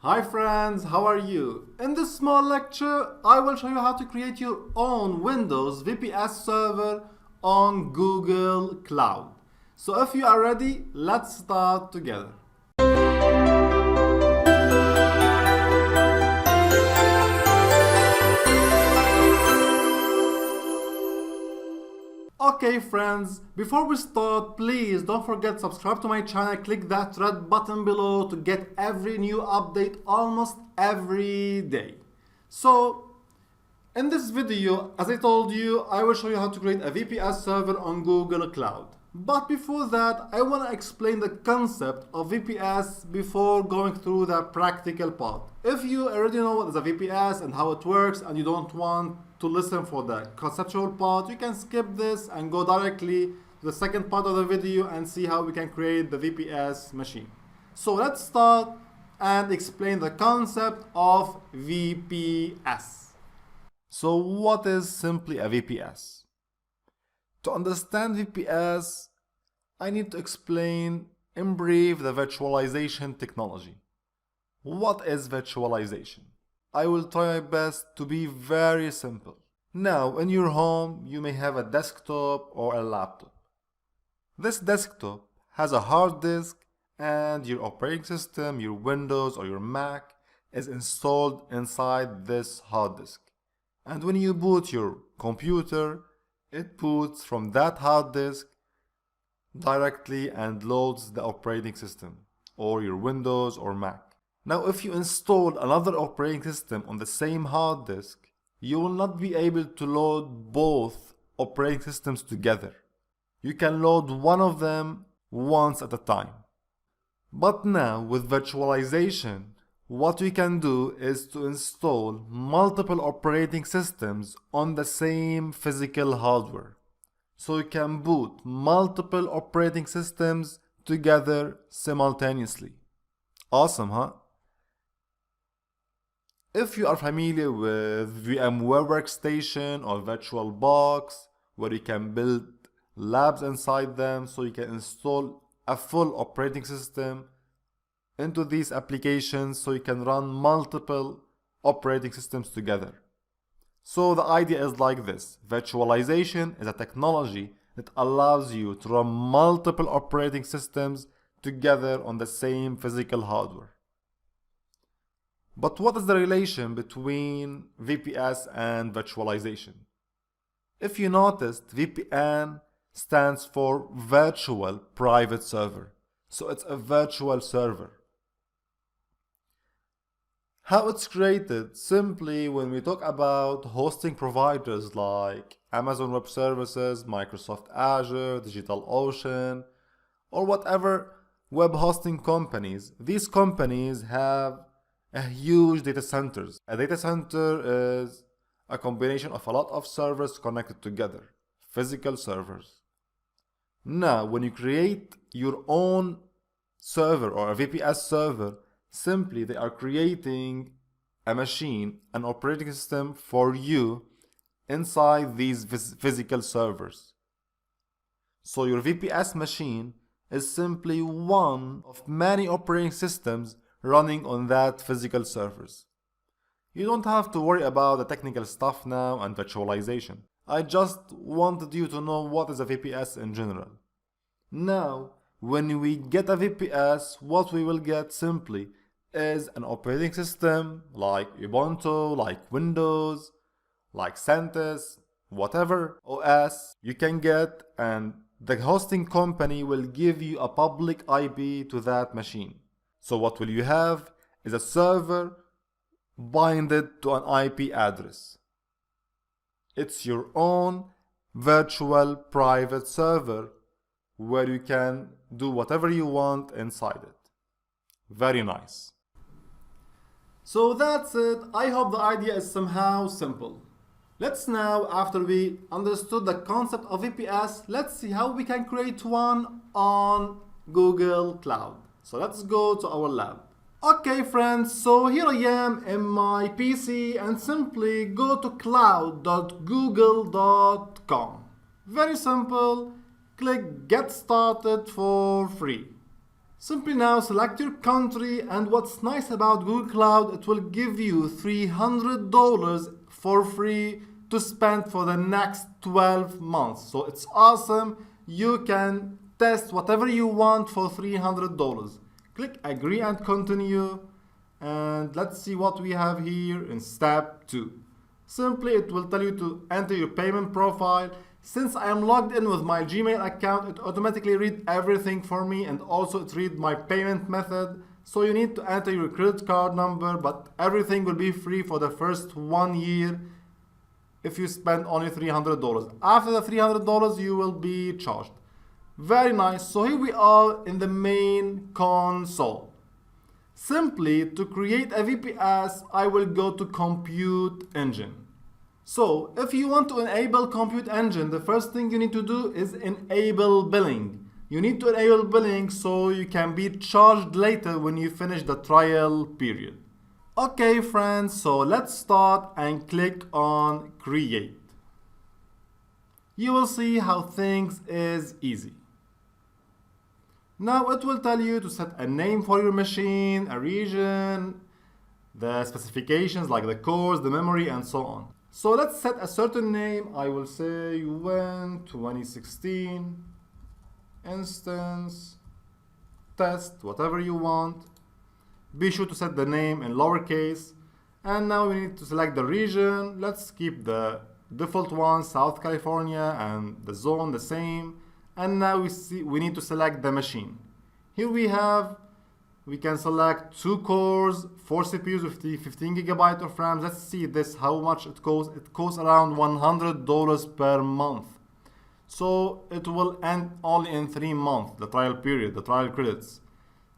Hi friends, how are you? In this small lecture, I will show you how to create your own Windows VPS server on Google Cloud. So if you are ready, let's start together. Okay friends, before we start, please don't forget to subscribe to my channel, click that red button below to get every new update almost every day. So, in this video, as I told you, I will show you how to create a VPS server on Google Cloud. But before that, I want to explain the concept of VPS before going through the practical part. If you already know what is a VPS and how it works and you don't want to listen for the conceptual part, you can skip this and go directly to the second part of the video and see how we can create the VPS machine. So let's start and explain the concept of VPS. So what is simply a VPS? To understand VPS, I need to explain in brief the virtualization technology. What is virtualization? I will try my best to be very simple. Now, in your home, you may have a desktop or a laptop. This desktop has a hard disk and your operating system, your Windows or your Mac, is installed inside this hard disk. And when you boot your computer, it boots from that hard disk directly and loads the operating system or your Windows or Mac. Now, if you install another operating system on the same hard disk, you will not be able to load both operating systems together. You can load one of them once at a time. But now, with virtualization, what we can do is to install multiple operating systems on the same physical hardware. So you can boot multiple operating systems together simultaneously. Awesome, huh? If you are familiar with VMware Workstation or VirtualBox, where you can build labs inside them so you can install a full operating system into these applications so you can run multiple operating systems together. So the idea is like this. Virtualization is a technology that allows you to run multiple operating systems together on the same physical hardware. But what is the relation between VPS and virtualization? If you noticed, VPN stands for Virtual Private Server. So it's a virtual server. How it's created? Simply when we talk about hosting providers like Amazon Web Services, Microsoft Azure, DigitalOcean, or whatever web hosting companies, these companies have a huge data centers. A data center is a combination of a lot of servers connected together, physical servers. Now, when you create your own server or a VPS server, simply they are creating a machine, an operating system for you inside these physical servers. So your VPS machine is simply one of many operating systems running on that physical servers. You don't have to worry about the technical stuff now and virtualization. I just wanted you to know what is a VPS in general. Now, when we get a VPS, what we will get simply is an operating system like Ubuntu, like Windows, like CentOS, whatever OS you can get, and the hosting company will give you a public IP to that machine. So what will you have is a server binded to an IP address. It's your own virtual private server where you can do whatever you want inside it. Very nice. So that's it. I hope the idea is somehow simple. Let's now, after we understood the concept of VPS, let's see how we can create one on Google Cloud. So let's go to our lab. Okay friends, so here I am in my PC and simply go to cloud.google.com. Very simple, click get started for free. Simply now select your country, and what's nice about Google Cloud, it will give you $300 for free to spend for the next 12 months. So it's awesome. You can test whatever you want for $300. Click agree and continue, and let's see what we have here in step 2. Simply it will tell you to enter your payment profile. Since I am logged in with my Gmail account, it automatically reads everything for me, and also it reads my payment method. So you need to enter your credit card number, but everything will be free for the first 1 year if you spend only $300. After the $300, you will be charged. Very nice. So here we are in the main console. Simply to create a VPS, I will go to Compute Engine. So if you want to enable Compute Engine, the first thing you need to do is enable billing. You need to enable billing so you can be charged later when you finish the trial period. Okay friends, so let's start and click on Create. You will see how things is easy. Now it will tell you to set a name for your machine, a region, the specifications like the cores, the memory, and so on. So let's set a certain name. I will say Win 2016 instance test, whatever you want. Be sure to set the name in lowercase. And now we need to select the region. Let's keep the default one, South California, and the zone the same. And now we need to select the machine. Here we can select 2 cores, 4 CPUs with 15 GB of RAM. Let's see this, how much it costs. It costs around $100 per month. So it will end only in 3 months, the trial period, the trial credits.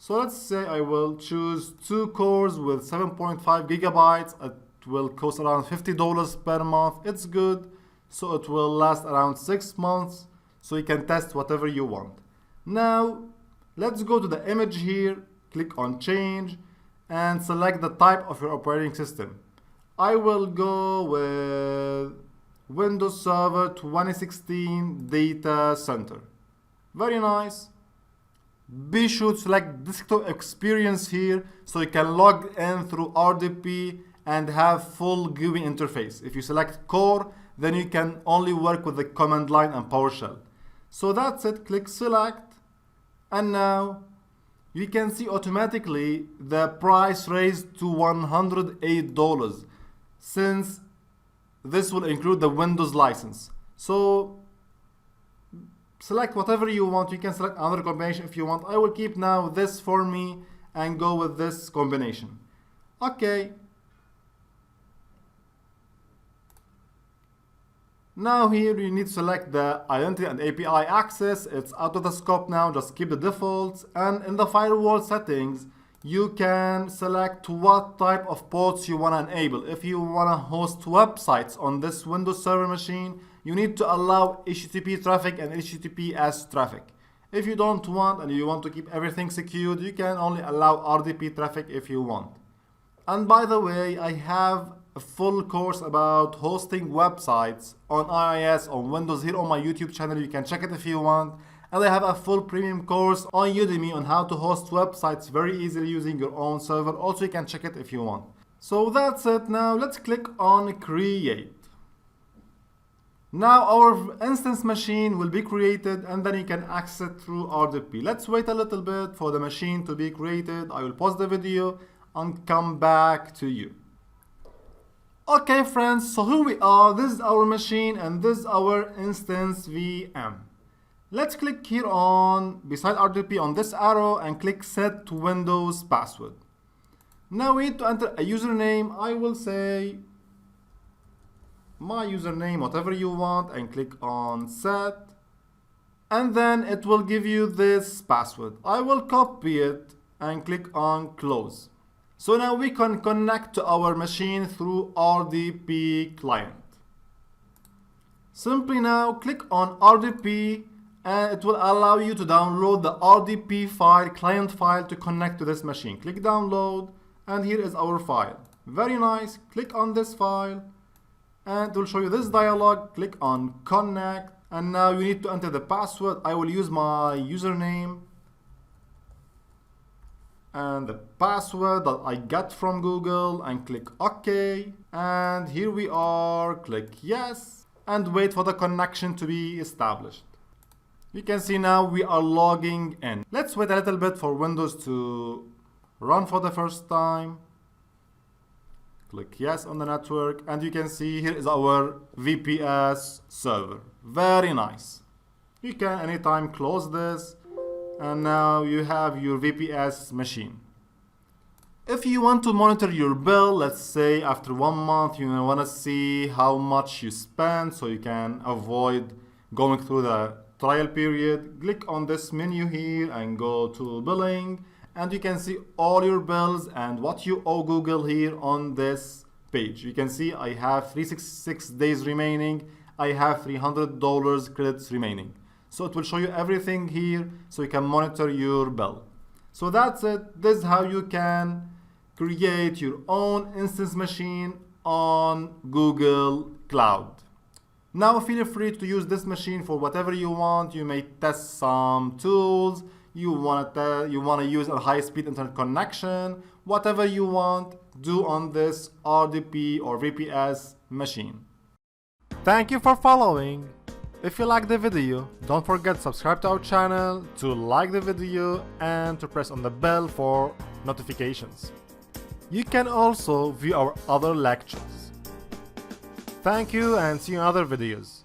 So let's say I will choose 2 cores with 7.5 gigabytes. It will cost around $50 per month. It's good. So it will last around 6 months. So you can test whatever you want. Now, let's go to the image here, click on change, and select the type of your operating system. I will go with Windows Server 2016 Data Center. Very nice. Be sure to select desktop experience here so you can log in through RDP and have full GUI interface. If you select core, then you can only work with the command line and PowerShell. So that's it. Click select, and now you can see automatically the price raised to $108 since this will include the Windows license. So select whatever you want. You can select another combination if you want. I will keep now this for me and go with this combination. Okay. Now here you need to select the identity and API access. It's out of the scope now, just keep the defaults. And in the firewall settings, you can select what type of ports you want to enable. If you want to host websites on this Windows Server machine, you need to allow HTTP traffic and HTTPS traffic. If you don't want and you want to keep everything secured, you can only allow RDP traffic if you want. And by the way, I have a full course about hosting websites on iOS, on Windows here on my YouTube channel. You can check it if you want. And I have a full premium course on Udemy on how to host websites very easily using your own server. Also, you can check it if you want. So that's it. Now let's click on create. Now our instance machine will be created and then you can access it through RDP. Let's wait a little bit for the machine to be created. I will pause the video and come back to you. Okay friends, so here we are. This is our machine and this is our instance VM. Let's click here on beside RDP on this arrow and click set Windows password. Now we need to enter a username. I will say my username, whatever you want, and click on set, and then it will give you this password. I will copy it and click on close. So now we can connect to our machine through RDP client. Simply now click on RDP and it will allow you to download the RDP file, client file, to connect to this machine. Click download and here is our file. Very nice. Click on this file and it will show you this dialog. Click on connect and now you need to enter the password. I will use my username and the password that I got from Google and click OK. And here we are, click yes and wait for the connection to be established. You can see now we are logging in. Let's wait a little bit for Windows to run for the first time. Click yes on the network and you can see here is our VPS server. Very nice. You can anytime close this and now you have your VPS machine. If you want to monitor your bill, let's say after 1 month you want to see how much you spend so you can avoid going through the trial period, click on this menu here and go to billing and you can see all your bills and what you owe Google here on this page. You can see I have 366 days remaining, I have $300 credits remaining. So it will show you everything here so you can monitor your bill. So that's it. This is how you can create your own instance machine on Google Cloud. Now feel free to use this machine for whatever you want. You may test some tools, you want to use a high-speed internet connection, whatever you want, do on this RDP or VPS machine. Thank you for following. If you like the video, don't forget to subscribe to our channel, to like the video and to press on the bell for notifications. You can also view our other lectures. Thank you and see you in other videos.